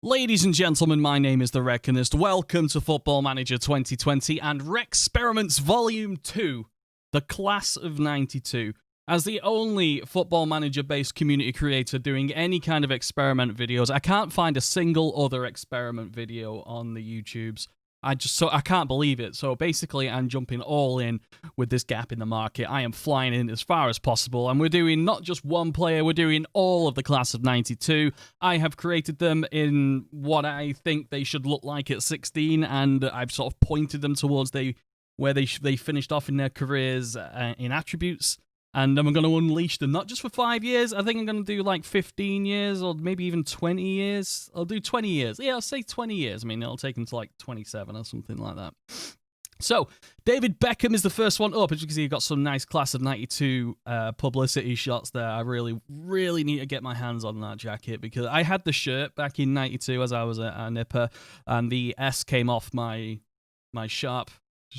Ladies and gentlemen, my name is the Reckonist. Welcome to Football Manager 2020 and Recksperiments Volume 2, the Class of 92. As the only Football Manager-based community creator doing any kind of experiment videos, I can't find a single other experiment video on the YouTubes. I can't believe it. So basically, I'm jumping all in with this gap in the market. I am flying in as far as possible, and we're doing not just one player, we're doing all of the class of 92. I have created them in what I think they should look like at 16, and I've sort of pointed them towards where they finished off in their careers in attributes. And then we're going to unleash them, not just for 5 years. I think I'm going to do like 15 years or maybe even 20 years. I'll do 20 years. Yeah, I'll say 20 years. I mean, it'll take them to like 27 or something like that. So, David Beckham is the first one up. As you can see, you've got some nice class of 92 publicity shots there. I really, really need to get my hands on that jacket because I had the shirt back in 92 as I was a nipper, and the S came off my Sharp,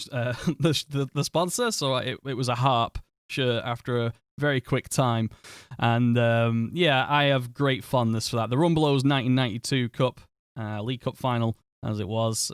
the sponsor, so it was a harp shirt after a very quick time, and yeah, I have great fondness for that. The Rumblow's 1992 Cup, League Cup final, as it was.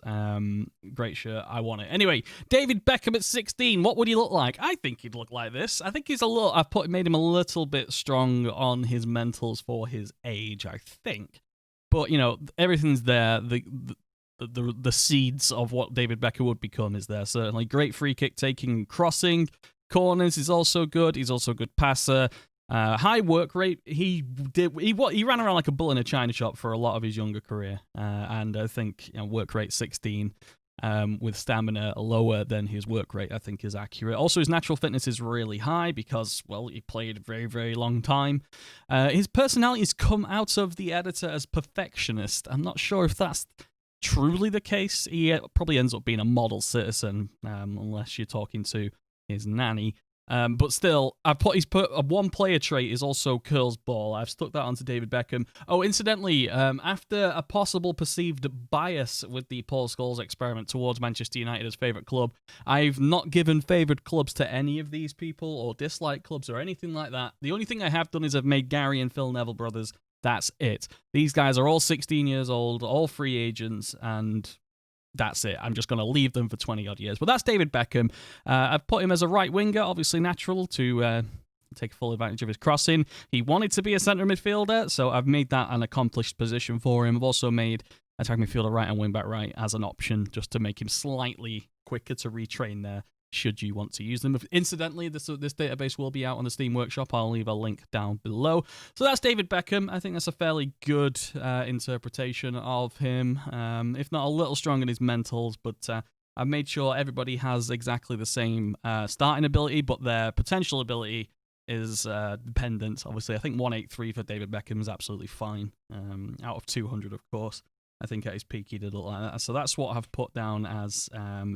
Great shirt. I want it. Anyway, David Beckham at 16. What would he look like? I think he'd look like this. I think he's made him a little bit strong on his mentals for his age, I think. But you know, everything's there. The seeds of what David Beckham would become is there, certainly. Great free kick taking and crossing. Corners is also good. He's also a good passer. High work rate. He ran around like a bull in a china shop for a lot of his younger career. And I think work rate 16 with stamina lower than his work rate, I think, is accurate. Also, his natural fitness is really high because, well, he played a very, very long time. His personality has come out of the editor as perfectionist. I'm not sure if that's truly the case. He probably ends up being a model citizen, unless you're talking to his nanny. But still, he's put a one-player trait is also curls ball. I've stuck that onto David Beckham. Oh, incidentally, after a possible perceived bias with the Paul Scholes experiment towards Manchester United as favourite club, I've not given favoured clubs to any of these people or disliked clubs or anything like that. The only thing I have done is I've made Gary and Phil Neville brothers. That's it. These guys are all 16 years old, all free agents, and that's it. I'm just going to leave them for 20-odd years. But that's David Beckham. I've put him as a right winger, obviously natural to take full advantage of his crossing. He wanted to be a centre midfielder, so I've made that an accomplished position for him. I've also made attack midfielder right and wing back right as an option, just to make him slightly quicker to retrain there, should you want to use them. Incidentally, this database will be out on the Steam Workshop. I'll leave a link down below. So that's David Beckham. I think that's a fairly good interpretation of him, if not a little strong in his mentals, but I've made sure everybody has exactly the same starting ability, but their potential ability is dependent. Obviously, I think 183 for David Beckham is absolutely fine, out of 200, of course. I think at his peak he did look like that. So that's what I've put down as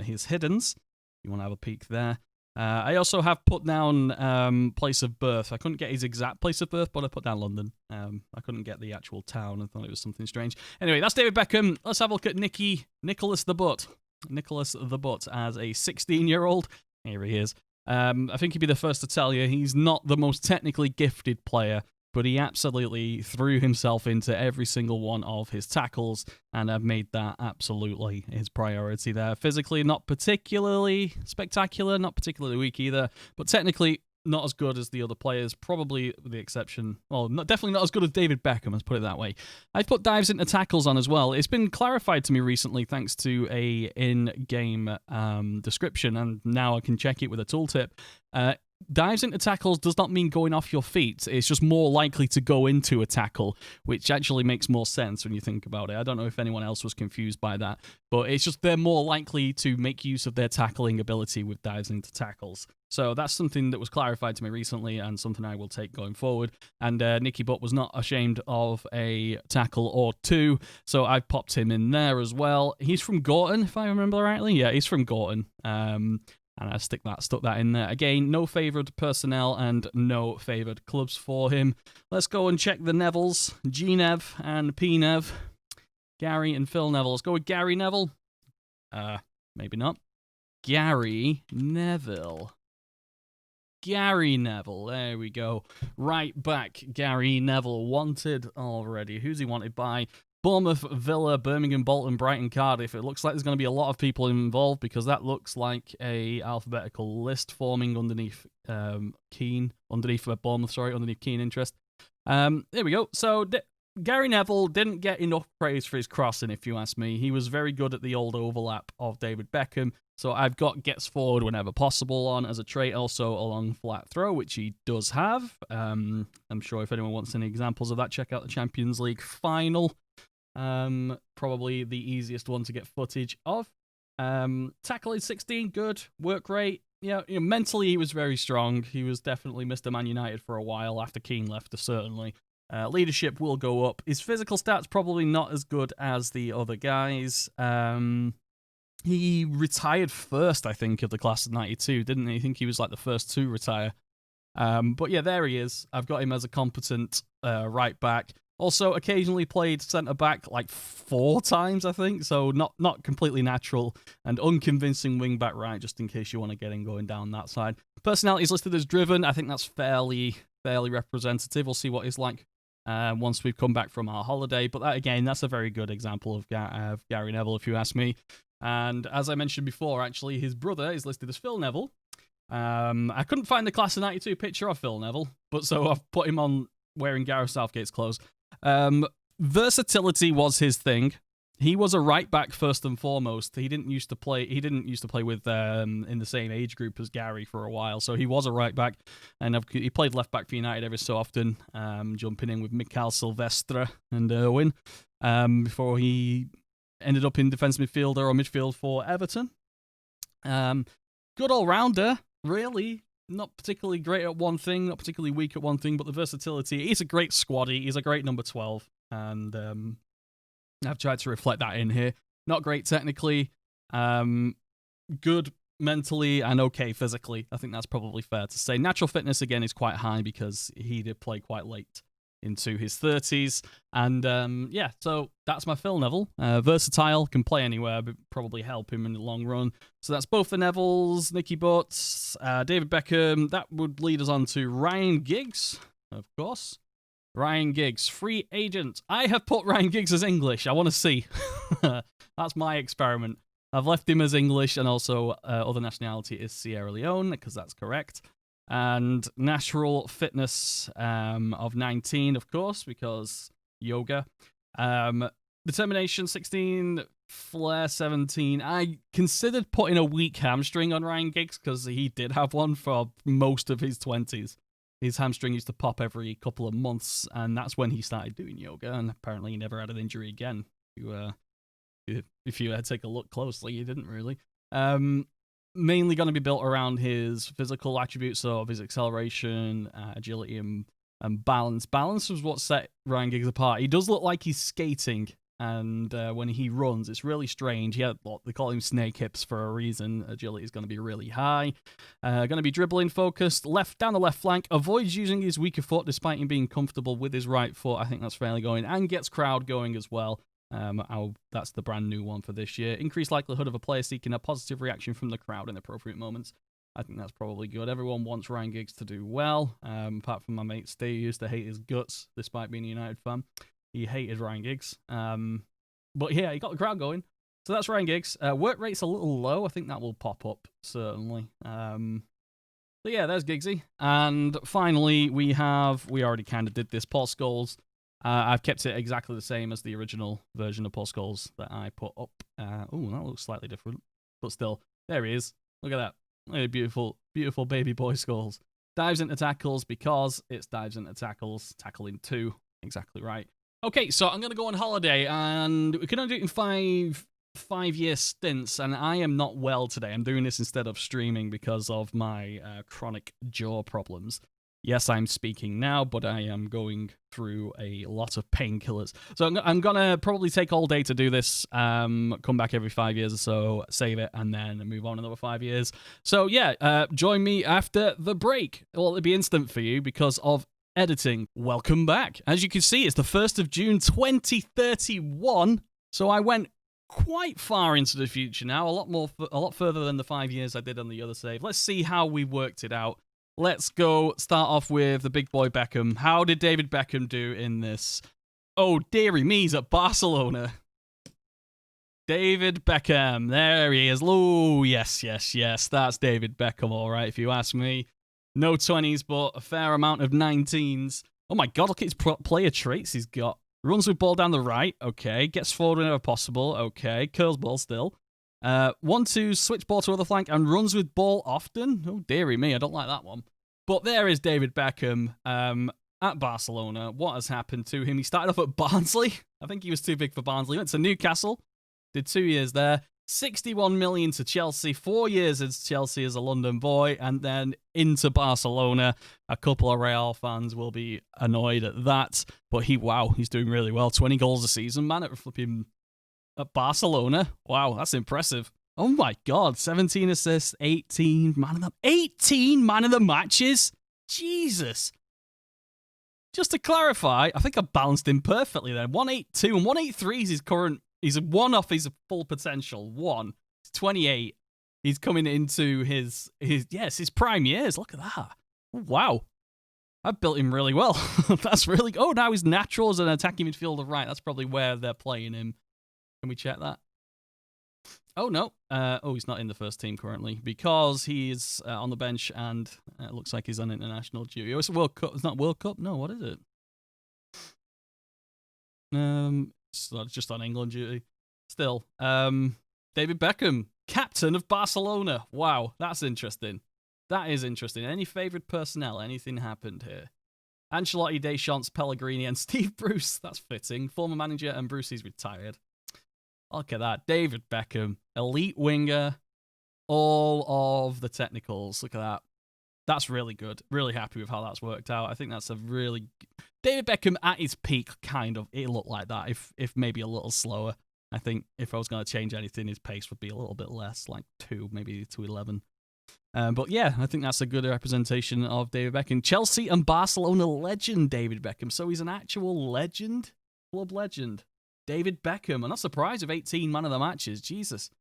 his hiddens. You want to have a peek there. I also have put down place of birth. I couldn't get his exact place of birth, but I put down London. I couldn't get the actual town. I thought it was something strange. Anyway, that's David Beckham. Let's have a look at Nicholas the Butt. Nicholas the Butt as a 16-year-old. Here he is. I think he'd be the first to tell you he's not the most technically gifted player, but he absolutely threw himself into every single one of his tackles, and I've made that absolutely his priority there. Physically, not particularly spectacular, not particularly weak either, but technically not as good as the other players, probably with the exception, well, definitely not as good as David Beckham, let's put it that way. I've put dives into tackles on as well. It's been clarified to me recently thanks to a in-game description, and now I can check it with a tooltip. Dives into tackles does not mean going off your feet. It's just more likely to go into a tackle, which actually makes more sense when you think about it. I don't know if anyone else was confused by that, but it's just they're more likely to make use of their tackling ability with dives into tackles. So that's something that was clarified to me recently and something I will take going forward. And Nicky Butt was not ashamed of a tackle or two, so I popped him in there as well. He's from Gorton, if I remember rightly. Yeah, he's from Gorton. And I stuck that in there. Again, no favoured personnel and no favoured clubs for him. Let's go and check the Nevilles. G-Nev and P-Nev. Gary and Phil Neville. Let's go with Gary Neville. Maybe not. Gary Neville. Gary Neville. There we go. Right back. Gary Neville wanted already. Who's he wanted by? Bournemouth, Villa, Birmingham, Bolton, Brighton, Cardiff. It looks like there's going to be a lot of people involved because that looks like a alphabetical list forming underneath Keane, underneath Bournemouth, underneath Keane interest. There we go. So Gary Neville didn't get enough praise for his crossing, if you ask me. He was very good at the old overlap of David Beckham. So I've got gets forward whenever possible on as a trait, also a long flat throw, which he does have. I'm sure if anyone wants any examples of that, check out the Champions League final. Probably the easiest one to get footage of. Tackle is 16, good. Work rate, mentally he was very strong. He was definitely Mr. Man United for a while after Keane left, certainly. Leadership will go up. His physical stats probably not as good as the other guys. He retired first, I think, of the class of 92, didn't he? I think he was like the first to retire. But yeah, there he is. I've got him as a competent right back. Also, occasionally played centre-back like 4 times, I think, so not completely natural, and unconvincing wing-back right, just in case you want to get him going down that side. Personality is listed as driven. I think that's fairly representative. We'll see what he's like once we've come back from our holiday, but that's a very good example of Gary Neville, if you ask me. And as I mentioned before, actually, his brother is listed as Phil Neville. I couldn't find the class of 92 picture of Phil Neville, but so I've put him on wearing Gareth Southgate's clothes. Versatility was his thing. He was a right back first and foremost. He didn't used to play with in the same age group as Gary for a while, so he was a right back, and he played left back for United every so often, jumping in with Mikael Silvestre and Irwin before he ended up in defence midfielder or midfield for Everton. Good all-rounder, really. Not particularly great at one thing, not particularly weak at one thing, but the versatility. He's a great squaddy. He's a great number 12, and I've tried to reflect that in here. Not great technically, good mentally, and okay physically. I think that's probably fair to say. Natural fitness, again, is quite high because he did play quite late into his 30s. And so that's my Phil Neville. Versatile, can play anywhere, but probably help him in the long run. So that's both the Nevilles, Nicky Butt, David Beckham. That would lead us on to Ryan Giggs, of course. Ryan Giggs, free agent. I have put Ryan Giggs as English. I want to see. That's my experiment. I've left him as English, and also other nationality is Sierra Leone, because that's correct. And natural fitness of 19, of course, because yoga. Determination 16, flair 17. I considered putting a weak hamstring on Ryan Giggs because he did have one for most of his 20s. His hamstring used to pop every couple of months, and that's when he started doing yoga, and apparently he never had an injury again. If you take a look closely, he didn't really. Mainly going to be built around his physical attributes, so of his acceleration, agility, and balance. Balance was what set Ryan Giggs apart. He does look like he's skating, and when he runs, it's really strange. They call him snake hips for a reason. Agility is going to be really high. Going to be dribbling focused, down the left flank. Avoids using his weaker foot despite him being comfortable with his right foot. I think that's fairly going, and gets crowd going as well. That's the brand new one for this year. Increased likelihood of a player seeking a positive reaction from the crowd in appropriate moments. I think that's probably good. Everyone wants Ryan Giggs to do well, apart from my mate Steve, who used to hate his guts despite being a United fan. He hated Ryan Giggs. But yeah, he got the crowd going. So that's Ryan Giggs. Work rate's a little low. I think that will pop up, certainly. So yeah, there's Giggsy. And finally, we already kind of did this, Paul Scholes. I've kept it exactly the same as the original version of Paul Scholes that I put up. That looks slightly different. But still, there he is. Look at that. Look at beautiful, beautiful baby boy Scholes. Dives into tackles because it's dives into tackles. Tackling 2. Exactly right. Okay, so I'm going to go on holiday, and we can only do it in five-year stints, and I am not well today. I'm doing this instead of streaming because of my chronic jaw problems. Yes, I'm speaking now, but I am going through a lot of painkillers. So I'm going to probably take all day to do this, come back every 5 years or so, save it, and then move on another 5 years. So yeah, join me after the break. Well, it'll be instant for you because of editing. Welcome back. As you can see, it's the 1st of June 2031, so I went quite far into the future now, a lot further than the 5 years I did on the other save. Let's see how we worked it out. Let's go start off with the big boy Beckham. How did David Beckham do in this? Oh, dearie me, he's at Barcelona. David Beckham. There he is. Oh, yes. That's David Beckham, all right, if you ask me. No 20s, but a fair amount of 19s. Oh, my God, look at his player traits he's got. Runs with ball down the right. Okay. Gets forward whenever possible. Okay. Curls ball still. 1-2, switch ball to other flank, and runs with ball often. Oh, dearie me, I don't like that one. But there is David Beckham at Barcelona. What has happened to him? He started off at Barnsley. I think he was too big for Barnsley. Went to Newcastle. Did 2 years there. 61 million to Chelsea. 4 years at Chelsea as a London boy. And then into Barcelona. A couple of Real fans will be annoyed at that. But he's doing really well. 20 goals a season, man, at Barcelona. Wow, that's impressive. Oh my God, 17 assists, 18 man of the matches. Jesus. Just to clarify, I think I balanced him perfectly there. 182 and 183 is his current. He's one off his full potential. He's 28. He's coming into his prime years. Look at that. Wow. I've built him really well. That's really. Oh, now he's natural as an attacking midfielder. Right, that's probably where they're playing him. Can we check that? Oh, no. He's not in the first team currently because he's on the bench and it looks like he's on international duty. Oh, it's a World Cup. It's not World Cup? No, what is it? It's just on England duty. Still. David Beckham, captain of Barcelona. Wow, that's interesting. That is interesting. Any favourite personnel? Anything happened here? Ancelotti, Deschamps, Pellegrini, and Steve Bruce. That's fitting. Former manager, and Bruce is retired. Look at that. David Beckham, elite winger, all of the technicals. Look at that. That's really good. Really happy with how that's worked out. I think that's a really... David Beckham at his peak, kind of. It looked like that, if maybe a little slower. I think if I was going to change anything, his pace would be a little bit less, like 2, maybe 2:11. But yeah, I think that's a good representation of David Beckham. Chelsea and Barcelona legend, David Beckham. So he's an actual legend, club legend. David Beckham. I'm not surprised with 18 man of the matches. Jesus.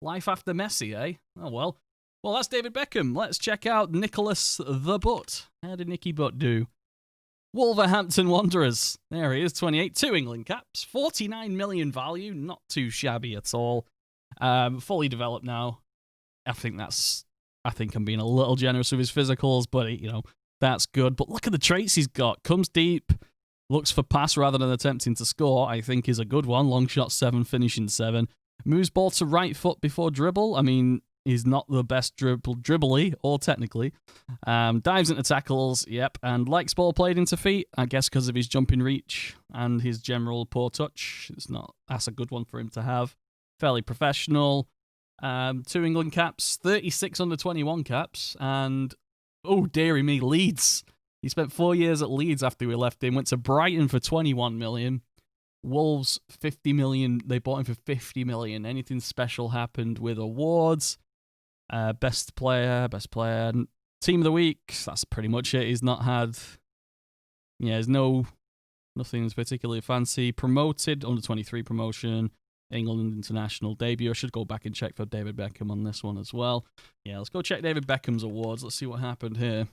Life after Messi, eh? Oh, well. Well, that's David Beckham. Let's check out Nicholas the Butt. How did Nicky Butt do? Wolverhampton Wanderers. There he is, 28. 2 England caps. 49 million value. Not too shabby at all. Fully developed now. I think I'm being a little generous with his physicals, but, that's good. But look at the traits he's got. Comes deep. Looks for pass rather than attempting to score, I think is a good one. Long shot 7, finishing 7. Moves ball to right foot before dribble. I mean, he's not the best dribbly or technically. Dives into tackles, yep. And likes ball played into feet, I guess because of his jumping reach and his general poor touch. That's a good one for him to have. Fairly professional. 2 England caps, 36 under 21 caps, and, oh, dearie me, Leeds. He spent 4 years at Leeds after we left him. Went to Brighton for 21 million. Wolves, 50 million. They bought him for 50 million. Anything special happened with awards? Best player. Team of the week. That's pretty much it. He's not had... Yeah, there's nothing particularly fancy. Promoted, under 23 promotion. England international debut. I should go back and check for David Beckham on this one as well. Yeah, let's go check David Beckham's awards. Let's see what happened here.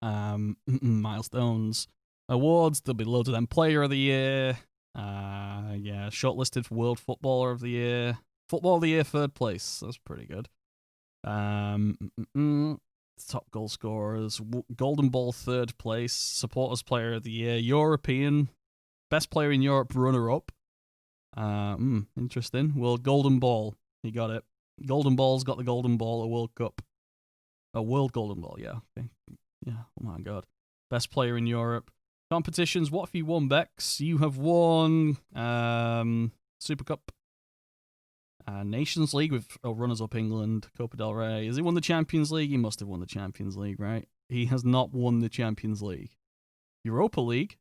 Milestones, awards. There'll be loads of them. Player of the year. Shortlisted for World Footballer of the Year. Football of the Year, 3rd place. That's pretty good. Top goal scorers. Golden Ball, 3rd place. Supporters Player of the Year. European. Best player in Europe, runner-up. Interesting. Well, Golden Ball. He got it. Golden Ball's got the Golden Ball at World Cup. A World Golden Ball, yeah. Okay. Yeah, oh my God. Best player in Europe. Competitions, what have you won, Bex? You have won Super Cup. Nations League with runners-up England, Copa del Rey. Has he won the Champions League? He must have won the Champions League, right? He has not won the Champions League. Europa League.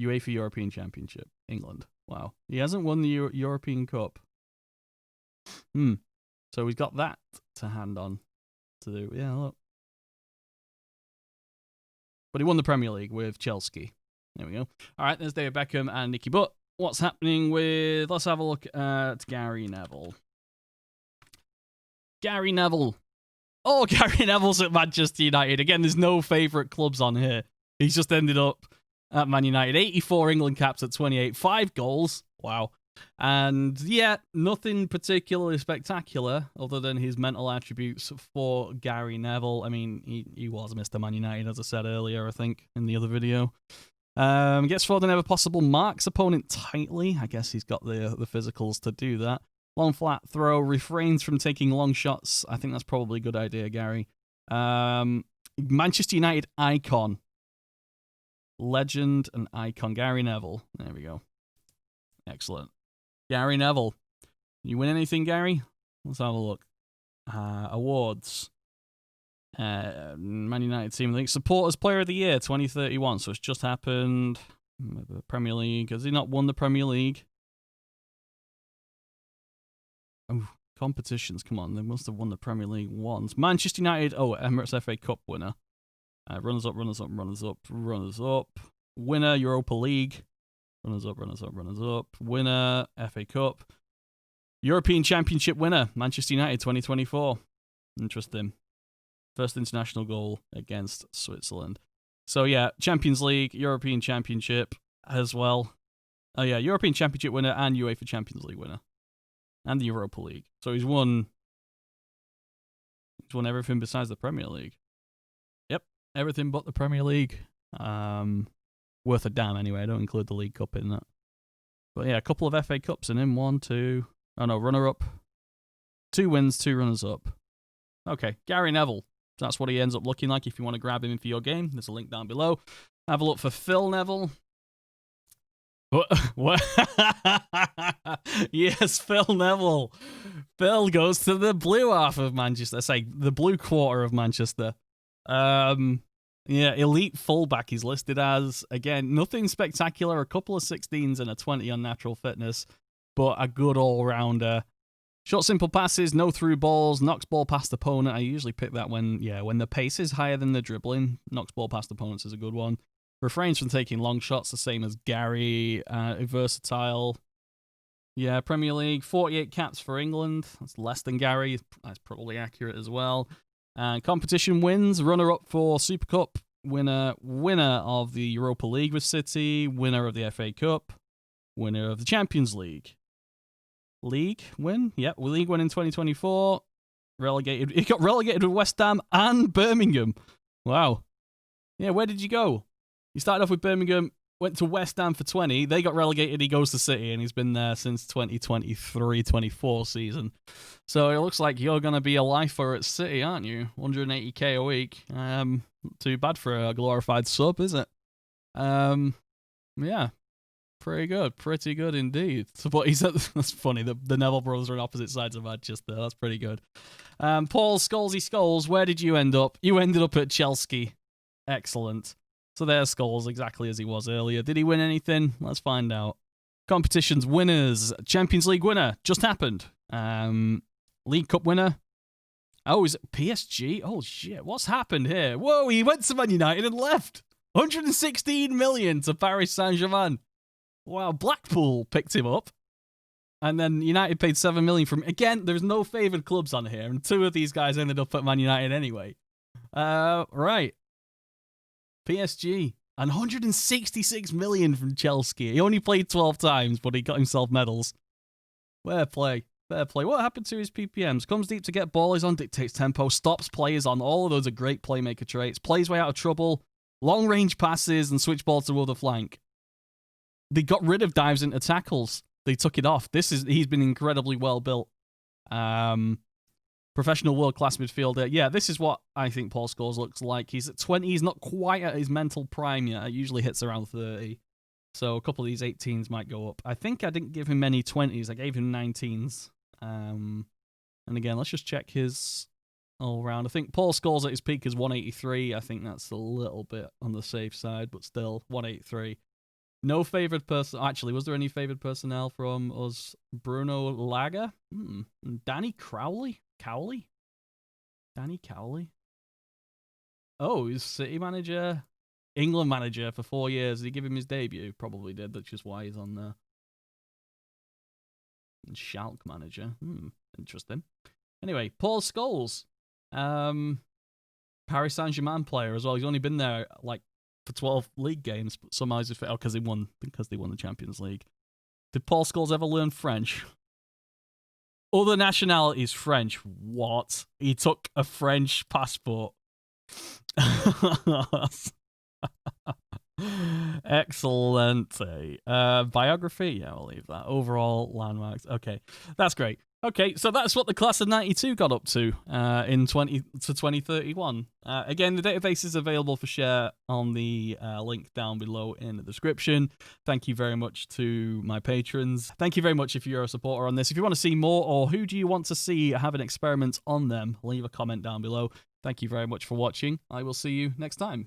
UEFA European Championship, England. Wow. He hasn't won the European Cup. So he's got that to hand on to do. Yeah, look. But he won the Premier League with Chelsea. There we go. All right, there's David Beckham and Nicky Butt. What's happening with... Let's have a look at Gary Neville. Gary Neville. Oh, Gary Neville's at Manchester United. Again, there's no favourite clubs on here. He's just ended up at Man United. 84 England caps at 28. 5 goals. Wow. And yeah, nothing particularly spectacular other than his mental attributes for Gary Neville. I mean, he was Mr. Man United, as I said earlier, I think, in the other video. Gets forward whenever possible, marks opponent tightly. I guess he's got the physicals to do that. Long flat throw, refrains from taking long shots. I think that's probably a good idea, Gary. Manchester United icon. Legend and icon, Gary Neville. There we go. Excellent. Gary Neville. You win anything, Gary? Let's have a look. Awards. Man United Team of the League. Supporters Player of the Year 2031. So it's just happened. Premier League. Has he not won the Premier League? Oh, competitions. Come on. They must have won the Premier League once. Manchester United. Oh, Emirates FA Cup winner. Runners up, runners up, runners up, runners up. Winner, Europa League. Runners up, runners up, runners up. Winner, FA Cup. European Championship winner, Manchester United 2024. Interesting. First international goal against Switzerland. So yeah, Champions League, European Championship as well. Oh yeah, European Championship winner and UEFA Champions League winner. And the Europa League. So he's won everything besides the Premier League. Yep, everything but the Premier League. Worth a damn anyway. I don't include the League Cup in that. But yeah, a couple of FA Cups in him. 1, 2. Oh no, runner-up. 2 wins, 2 runners-up. Okay, Gary Neville. That's what he ends up looking like if you want to grab him in for your game. There's a link down below. Have a look for Phil Neville. What? Yes, Phil Neville. Phil goes to the blue half of Manchester. Say, the blue quarter of Manchester. Yeah, elite fullback he's listed as. Again, nothing spectacular. A couple of 16s and a 20 on natural fitness. But a good all-rounder. Short, simple passes, no through balls, knocks ball past opponent. I usually pick that when the pace is higher than the dribbling. Knocks ball past opponents is a good one. Refrains from taking long shots, the same as Gary. Versatile. Yeah, Premier League, 48 caps for England. That's less than Gary. That's probably accurate as well. Competition wins, runner-up for Super Cup. Winner of the Europa League with City. Winner of the FA Cup. Winner of the Champions League. League win? Yep, league win in 2024. Relegated. He got relegated with West Ham and Birmingham. Wow. Yeah, where did you go? He started off with Birmingham, went to West Ham for 20. They got relegated. He goes to City, and he's been there since 2023-24 season. So it looks like you're going to be a lifer at City, aren't you? 180k a week. Not too bad for a glorified sub, is it? Yeah. Pretty good indeed. So, but he said that's funny. The Neville brothers are on opposite sides of Manchester. That's pretty good. Paul Scholes, where did you end up? You ended up at Chelsea. Excellent. So there's Scholes, exactly as he was earlier. Did he win anything? Let's find out. Competitions winners. Champions League winner. Just happened. League Cup winner. Oh, is it PSG? Oh shit! What's happened here? Whoa! He went to Man United and left. 116 million to Paris Saint-Germain. Wow, Blackpool picked him up. And then United paid 7 million from him. Again, there's no favoured clubs on here, and 2 of these guys ended up at Man United anyway. Right. PSG. And 166 million from Chelsea. He only played 12 times, but he got himself medals. Fair play. What happened to his PPMs? Comes deep to get ball, is on, dictates tempo, stops players on. All of those are great playmaker traits. Plays way out of trouble. Long range passes and switch ball to the other flank. They got rid of dives into tackles. They took it off. He's been incredibly well built. Professional world-class midfielder. Yeah, this is what I think Paul Scholes looks like. He's at 20. He's not quite at his mental prime yet. It usually hits around 30. So a couple of these 18s might go up. I think I didn't give him many 20s. I gave him 19s. And again, let's just check his all-round. I think Paul Scholes at his peak is 183. I think that's a little bit on the safe side, but still, 183. No favoured person. Actually, was there any favoured personnel from us? Bruno Lager? Danny Cowley? Danny Cowley? Oh, he's City manager. England manager for 4 years. Did he give him his debut? Probably did. That's just why he's on there. And Schalke manager. Interesting. Anyway, Paul Scholes. Paris Saint-Germain player as well. He's only been there like for 12 league games, but somehow he's fit. Oh, because they won the Champions League. Did Paul Scholes ever learn French? Other nationalities, French. What? He took a French passport. Excellent. Biography? Yeah, we'll leave that. Overall landmarks. Okay, that's great. Okay, so that's what the class of 92 got up to in 2031. Again, the database is available for share on the link down below in the description. Thank you very much to my patrons. Thank you very much if you're a supporter on this. If you want to see more, or who do you want to see have an experiment on them, leave a comment down below. Thank you very much for watching. I will see you next time.